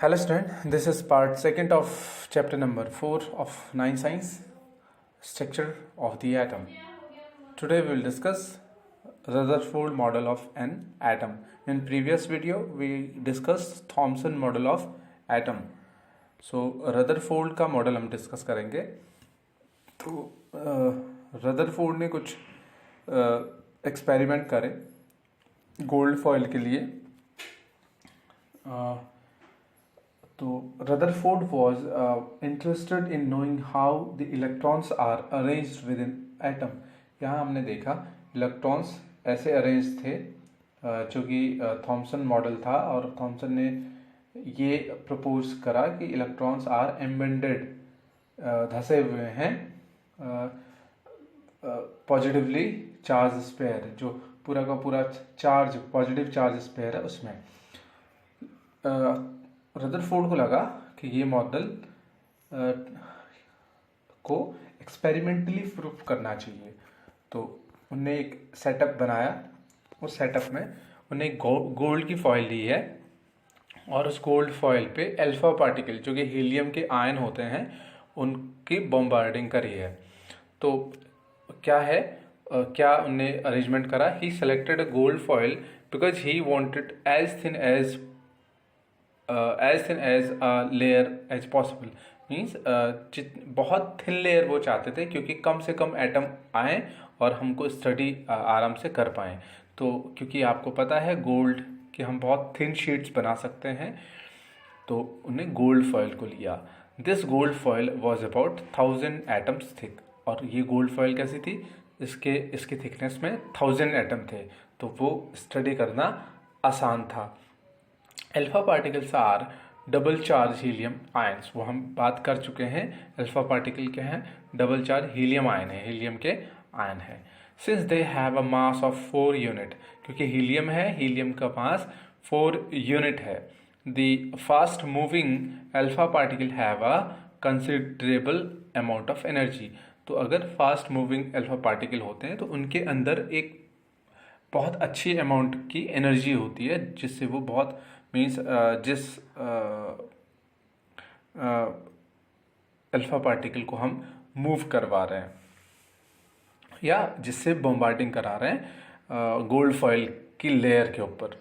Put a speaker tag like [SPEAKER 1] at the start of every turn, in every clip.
[SPEAKER 1] Hello student, this is part second of chapter number 4 of 9 science, structure of the atom. Today we will discuss Rutherford model of an atom. In previous video we discussed Thomson model of atom. So Rutherford का model हम discuss करेंगे. तो Rutherford ने कुछ experiment करे gold foil के लिए. तो Rutherford was interested in knowing how the electrons are arranged within atom. यहाँ हमने देखा इलेक्ट्रॉन्स ऐसे अरेंज थे जो कि थॉमसन मॉडल था, और थॉमसन ने ये प्रपोज करा कि इलेक्ट्रॉन्स आर एम्बेडेड, धसे हुए हैं पॉजिटिवली चार्ज स्पेयर, जो पूरा का पूरा चार्ज पॉजिटिव चार्ज स्पेयर है उसमें. रदरफोर्ड को लगा कि ये मॉडल को एक्सपेरिमेंटली प्रूफ करना चाहिए. तो उन्हें एक सेटअप बनाया. उस सेटअप में उन्हें गोल्ड की फॉइल ली है, और उस गोल्ड फॉइल पे अल्फा पार्टिकल जो कि हीलियम के आयन होते हैं उनकी बॉम्बार्डिंग करी है. तो क्या है, क्या उन्हें अरेंजमेंट करा. He selected a gold foil because he wanted as thin as layer as possible. Means बहुत थिन लेयर वो चाहते थे, क्योंकि कम से कम एटम आए और हमको स्टडी आराम से कर पाएँ. तो क्योंकि आपको पता है गोल्ड कि हम बहुत थिन शीट्स बना सकते हैं, तो उन्हें गोल्ड फॉइल को लिया. This gold foil was about 1000 atoms thick. और ये गोल्ड फॉइल कैसी थी, इसके थिकनेस में 1000 एटम थे, तो वो स्टडी करना आसान था. Alpha particles are double charge helium ions. वो हम बात कर चुके हैं. अल्फा पार्टिकल क्या है, डबल चार्ज हीलियम आयन है, हीलियम के आयन है. Since they have a mass of 4 unit, क्योंकि हीलियम है, हीलियम का मास 4 यूनिट है. The fast moving alpha particle have a considerable amount of energy. तो अगर फास्ट मूविंग अल्फा पार्टिकल होते हैं तो उनके अंदर एक बहुत अच्छी अमाउंट की एनर्जी होती है, जिससे वो बहुत मीन्स जिस अल्फा पार्टिकल को हम मूव करवा रहे हैं या जिससे बॉम्बार्डिंग करा रहे हैं गोल्ड फॉइल की लेयर के ऊपर.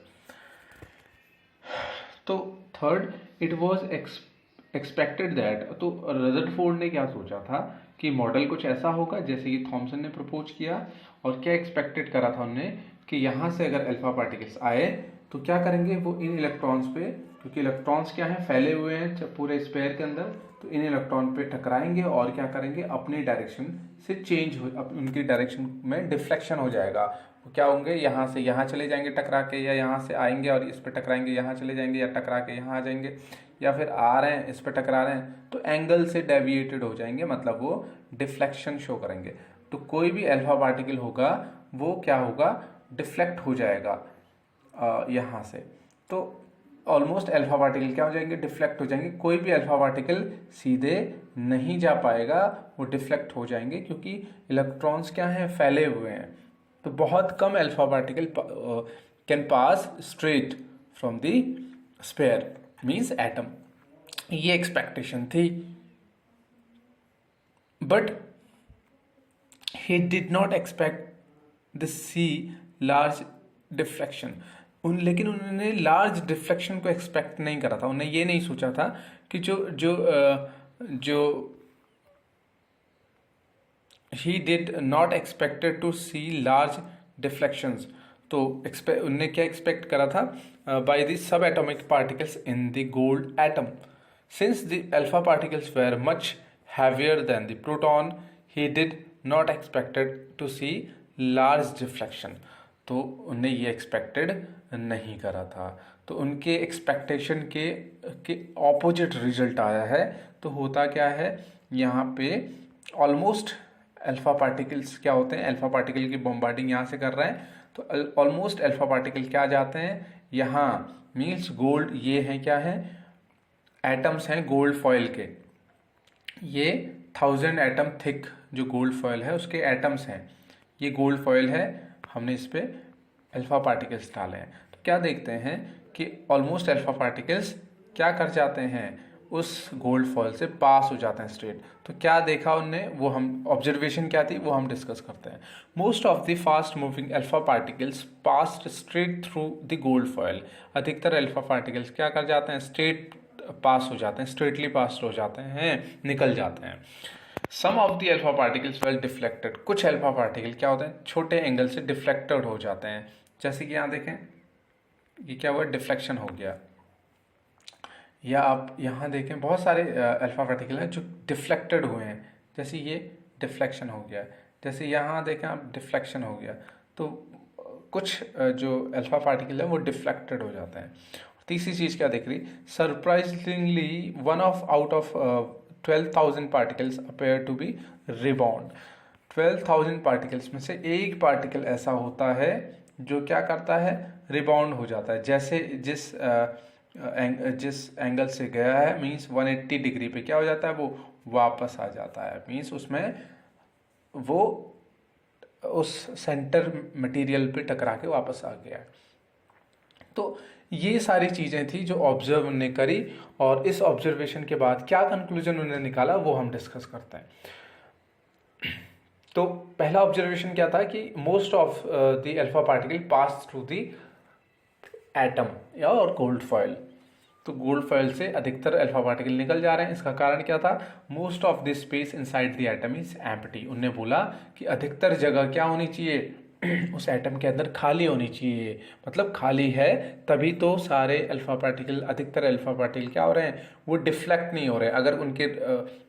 [SPEAKER 1] तो third, it was expected that. तो रदरफोर्ड ने क्या सोचा था कि मॉडल कुछ ऐसा होगा जैसे कि थॉमसन ने प्रपोज किया. और क्या एक्सपेक्टेड करा था उन्होंने कि यहाँ से अगर अल्फा पार्टिकल्स आए तो क्या करेंगे, वो इन इलेक्ट्रॉन्स पे, क्योंकि इलेक्ट्रॉन्स क्या है, फैले हुए हैं पूरे स्पेयर के अंदर, तो इन इलेक्ट्रॉन पे टकराएंगे और क्या करेंगे, अपनी डायरेक्शन से चेंज हो, उनकी डायरेक्शन में डिफ्लेक्शन हो जाएगा. वो क्या होंगे, यहाँ से यहाँ चले जाएंगे टकरा के, या यहाँ से आएंगे और इस पे टकराएंगे, यहाँ चले जाएंगे, या टकरा के यहाँ आ जाएंगे, या फिर आ रहे हैं इस पे टकरा रहे हैं तो एंगल से डेविएटेड हो जाएंगे, मतलब वो डिफ्लेक्शन शो करेंगे. तो कोई भी अल्फा पार्टिकल होगा वो क्या होगा, डिफ्लेक्ट हो जाएगा यहाँ से. तो ऑलमोस्ट अल्फा पार्टिकल क्या हो जाएंगे, डिफ्लेक्ट हो जाएंगे. कोई भी अल्फा पार्टिकल सीधे नहीं जा पाएगा, वो डिफ्लेक्ट हो जाएंगे, क्योंकि इलेक्ट्रॉन्स क्या हैं, फैले हुए हैं. तो बहुत कम alpha particle can pass straight from the sphere, means atom. ये एक्सपेक्टेशन थी. But he did not expect the see large deflection. लेकिन उन्होंने लार्ज डिफ्लेक्शन को एक्सपेक्ट नहीं करा था. उन्होंने ये नहीं सोचा था कि जो he did not expected to see large deflections. तो उन्होंने क्या एक्सपेक्ट करा था, by the subatomic particles in the gold atom. Since the alpha particles were much heavier than the proton, he did not expected to see large deflection. तो उन्हें ये expected नहीं करा था. तो उनके एक्सपेक्टेशन के ऑपोजिट रिजल्ट आया है. तो होता क्या है, यहाँ पे ऑलमोस्ट अल्फा पार्टिकल्स क्या होते हैं, अल्फा पार्टिकल की बॉम्बार्डिंग यहाँ से कर रहे हैं, तो ऑलमोस्ट अल्फा पार्टिकल क्या जाते हैं यहाँ, मीन्स गोल्ड, ये हैं क्या है, एटम्स हैं गोल्ड फॉइल के. ये 1000 एटम थिक जो गोल्ड फॉइल है उसके एटम्स हैं. ये गोल्ड फॉइल है, हमने इस पर अल्फा पार्टिकल्स डाले हैं. तो क्या देखते हैं कि ऑलमोस्ट अल्फा पार्टिकल्स क्या कर जाते हैं, उस गोल्ड फॉइल से पास हो जाते हैं स्ट्रेट। तो क्या देखा उनने, वो हम ऑब्जर्वेशन क्या थी वो हम डिस्कस करते हैं। Most of the fast moving alpha particles passed straight through the gold foil. अधिकतर अल्फा पार्टिकल्स क्या कर जाते हैं, स्ट्रेट पास हो जाते हैं, स्ट्रेटली पास हो जाते हैं, निकल जाते हैं। Some of the alpha particles well deflected, कुछ अल्फा पार्टिकल क्या होते हैं, छोटे एंगल से डिफ्लेक्टेड हो जाते हैं। जैसे कि यहाँ देखें, ये क्या हुआ, डिफ्लेक्शन हो गया। या आप यहाँ देखें बहुत सारे अल्फा पार्टिकल हैं जो डिफ्लेक्टेड हुए हैं, जैसे ये डिफ्लेक्शन हो गया। जैसे यहाँ देखें आप, डिफ्लेक्शन हो गया। तो कुछ जो अल्फा पार्टिकल है वो डिफ्लेक्टेड हो जाते हैं। तीसरी चीज़ क्या देख रही, surprisingly one of out of 12,000 particles appear to be rebound. 12,000 particles में से एक पार्टिकल ऐसा होता है जो क्या करता है, रिबाउंड हो जाता है। जैसे जिस एंगल से गया है, मीन्स 180 डिग्री पे क्या हो जाता है, वो वापस आ जाता है। मीन्स उसमें वो उस सेंटर मटेरियल पे टकरा के वापस आ गया। तो ये सारी चीज़ें थी जो ऑब्जर्व उन्होंने करी, और इस ऑब्जर्वेशन के बाद क्या कंक्लूजन उन्होंने निकाला वो हम डिस्कस करते हैं। तो पहला ऑब्जर्वेशन क्या था कि most of the alpha particle pass through the atom या और गोल्ड फॉइल। तो गोल्ड फॉइल से अधिकतर अल्फा पार्टिकल निकल जा रहे हैं। इसका कारण क्या था, most of the space inside the atom is empty. उनने बोला कि अधिकतर जगह क्या होनी चाहिए, उस एटम के अंदर खाली होनी चाहिए। मतलब खाली है तभी तो सारे अल्फा पार्टिकल, अधिकतर अल्फा पार्टिकल क्या हो रहे हैं, वो डिफ्लेक्ट नहीं हो रहे। अगर उनके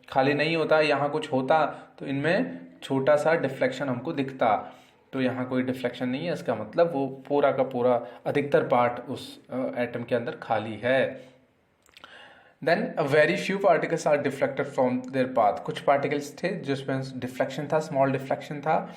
[SPEAKER 1] खाली नहीं होता, यहाँ कुछ होता, तो इनमें छोटा सा डिफ्लेक्शन हमको दिखता। तो यहाँ कोई डिफ्लेक्शन नहीं है, इसका मतलब वो पूरा का पूरा अधिकतर पार्ट उस एटम के अंदर खाली है। Then very few particles are deflected from their path. कुछ पार्टिकल्स थे जिसमें डिफ्लेक्शन था, स्मॉल डिफ्लेक्शन था।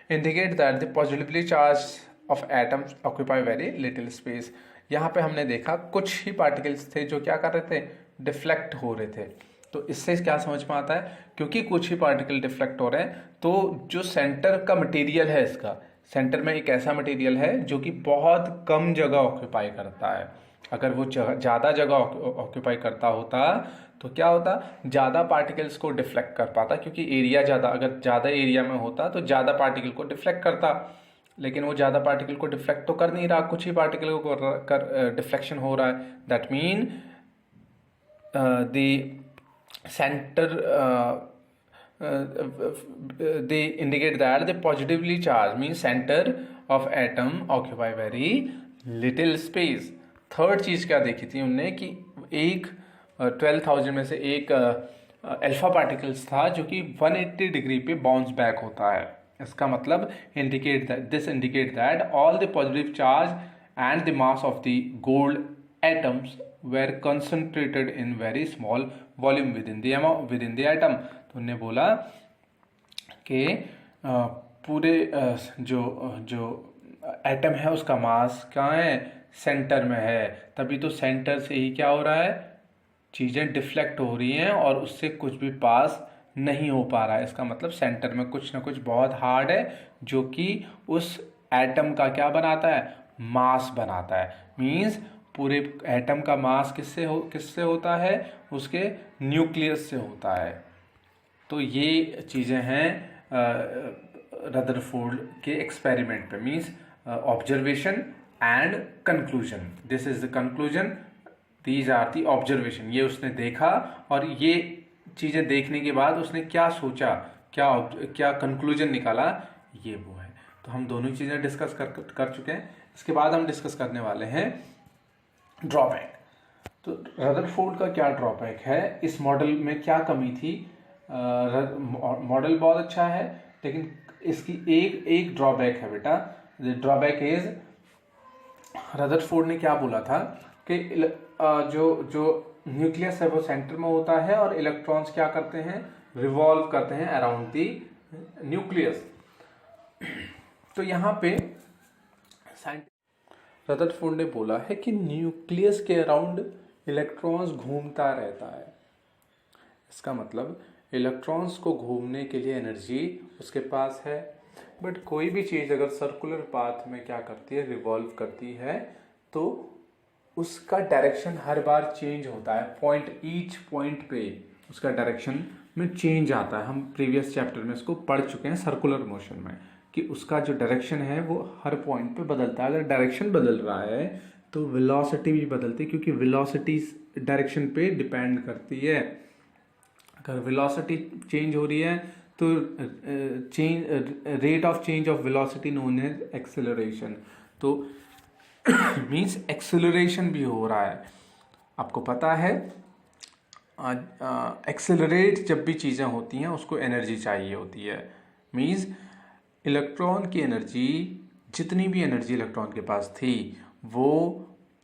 [SPEAKER 1] Indicate that the positively charge of atoms occupy very little space. यहाँ पे हमने देखा कुछ ही पार्टिकल्स थे जो क्या कर रहे थे, डिफ्लेक्ट हो रहे थे। तो इससे क्या समझ में आता है, क्योंकि कुछ ही पार्टिकल डिफ्लेक्ट हो रहे हैं, तो जो सेंटर का मटेरियल है, इसका सेंटर में एक ऐसा मटेरियल है जो कि बहुत कम जगह ऑक्यूपाई करता है। अगर वो ज़्यादा जगह ऑक्यूपाई करता होता तो क्या होता, ज़्यादा पार्टिकल्स को डिफ्लेक्ट कर पाता, क्योंकि एरिया ज़्यादा, अगर ज़्यादा एरिया में होता तो ज़्यादा पार्टिकल को डिफ्लेक्ट करता। लेकिन वो ज़्यादा पार्टिकल को डिफ्लेक्ट तो कर नहीं रहा, कुछ ही पार्टिकल को डिफ्लेक्शन हो रहा है। That mean the center they indicate that the positively charged means center of atom occupy very little space। Third चीज क्या देखी थी उनने कि एक 12,000 में से एक अल्फा पार्टिकल्स था जो कि 180 डिग्री पे बाउंस बैक होता है। इसका मतलब this indicate that all the positive charge and the mass of the gold atoms were concentrated in very small volume within the atom। तो उन्होंने बोला कि पूरे जो एटम है उसका मास कहाँ है, सेंटर में है। तभी तो सेंटर से ही क्या हो रहा है, चीज़ें डिफ्लेक्ट हो रही हैं और उससे कुछ भी पास नहीं हो पा रहा है। इसका मतलब सेंटर में कुछ ना कुछ बहुत हार्ड है जो कि उस एटम का क्या बनाता है, मास बनाता है। मीन्स पूरे एटम का मास किससे होता है, उसके न्यूक्लियस से होता है। तो ये चीज़ें हैं रदरफोर्ड के एक्सपेरिमेंट पे। Means observation and conclusion, this is the conclusion, these are the observation. ये उसने देखा और ये चीज़ें देखने के बाद उसने क्या सोचा, क्या कंक्लूजन निकाला, ये वो है। तो हम दोनों चीज़ें डिस्कस कर चुके हैं। इसके बाद हम डिस्कस करने वाले हैं ड्रॉबैक। तो रदरफोर्ड का क्या ड्रॉबैक है, इस मॉडल में क्या कमी थी। मॉडल बहुत अच्छा है लेकिन इसकी एक ड्रॉबैक है बेटा। ड्रॉबैक इज, रदरफोर्ड ने क्या बोला था कि जो न्यूक्लियस है वो सेंटर में होता है और इलेक्ट्रॉन्स क्या करते हैं, रिवॉल्व करते हैं अराउंड दी न्यूक्लियस। तो यहाँ पे रदरफोर्ड ने बोला है कि न्यूक्लियस के अराउंड इलेक्ट्रॉन्स घूमता रहता है। इसका मतलब इलेक्ट्रॉन्स को घूमने के लिए एनर्जी उसके पास है। बट कोई भी चीज़ अगर सर्कुलर पाथ में क्या करती है, रिवॉल्व करती है, तो उसका डायरेक्शन हर बार चेंज होता है, ईच पॉइंट पे उसका डायरेक्शन में चेंज आता है। हम प्रीवियस चैप्टर में इसको पढ़ चुके हैं सर्कुलर मोशन में, कि उसका जो डायरेक्शन है वो हर पॉइंट पे बदलता है। अगर डायरेक्शन बदल रहा है तो वेलोसिटी भी बदलती है, क्योंकि वेलोसिटी डायरेक्शन पे डिपेंड करती है। अगर वेलोसिटी चेंज हो रही है तो rate of change of velocity known as acceleration. तो मीन्स एक्सेलरेशन भी हो रहा है। आपको पता है एक्सेलरेट जब भी चीज़ें होती हैं उसको एनर्जी चाहिए होती है। मीन्स इलेक्ट्रॉन की एनर्जी, जितनी भी एनर्जी इलेक्ट्रॉन के पास थी वो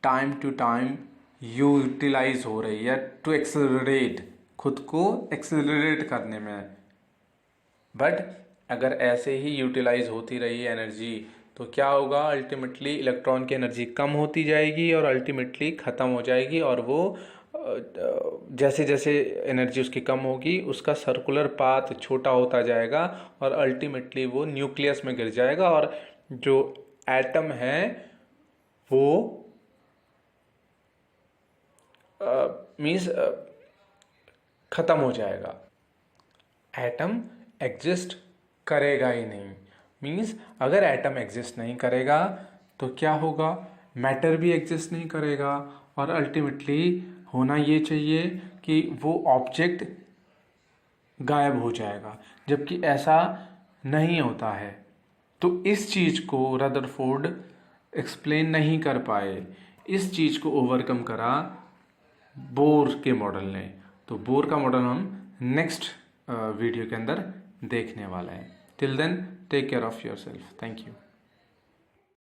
[SPEAKER 1] टाइम टू टाइम यूटिलाइज हो रही है टू एक्सेलरेट, खुद को एक्सेलरेट करने में। बट अगर ऐसे ही यूटिलाइज होती रही एनर्जी तो क्या होगा, अल्टीमेटली इलेक्ट्रॉन की एनर्जी कम होती जाएगी और अल्टीमेटली ख़त्म हो जाएगी, और वो जैसे जैसे एनर्जी उसकी कम होगी उसका सर्कुलर पाथ छोटा होता जाएगा और अल्टीमेटली वो न्यूक्लियस में गिर जाएगा और जो एटम है वो मीन्स ख़त्म हो जाएगा। एटम एग्जिस्ट करेगा ही नहीं। मीन्स अगर एटम एग्जिस्ट नहीं करेगा तो क्या होगा, मैटर भी एग्जिस्ट नहीं करेगा और अल्टीमेटली होना ये चाहिए कि वो ऑब्जेक्ट गायब हो जाएगा, जबकि ऐसा नहीं होता है। तो इस चीज़ को रदरफोर्ड एक्सप्लेन नहीं कर पाए। इस चीज़ को ओवरकम करा बोर के मॉडल ने। तो बोर का मॉडल हम नेक्स्ट वीडियो के अंदर देखने वाले हैं। Till then take care of yourself. Thank you.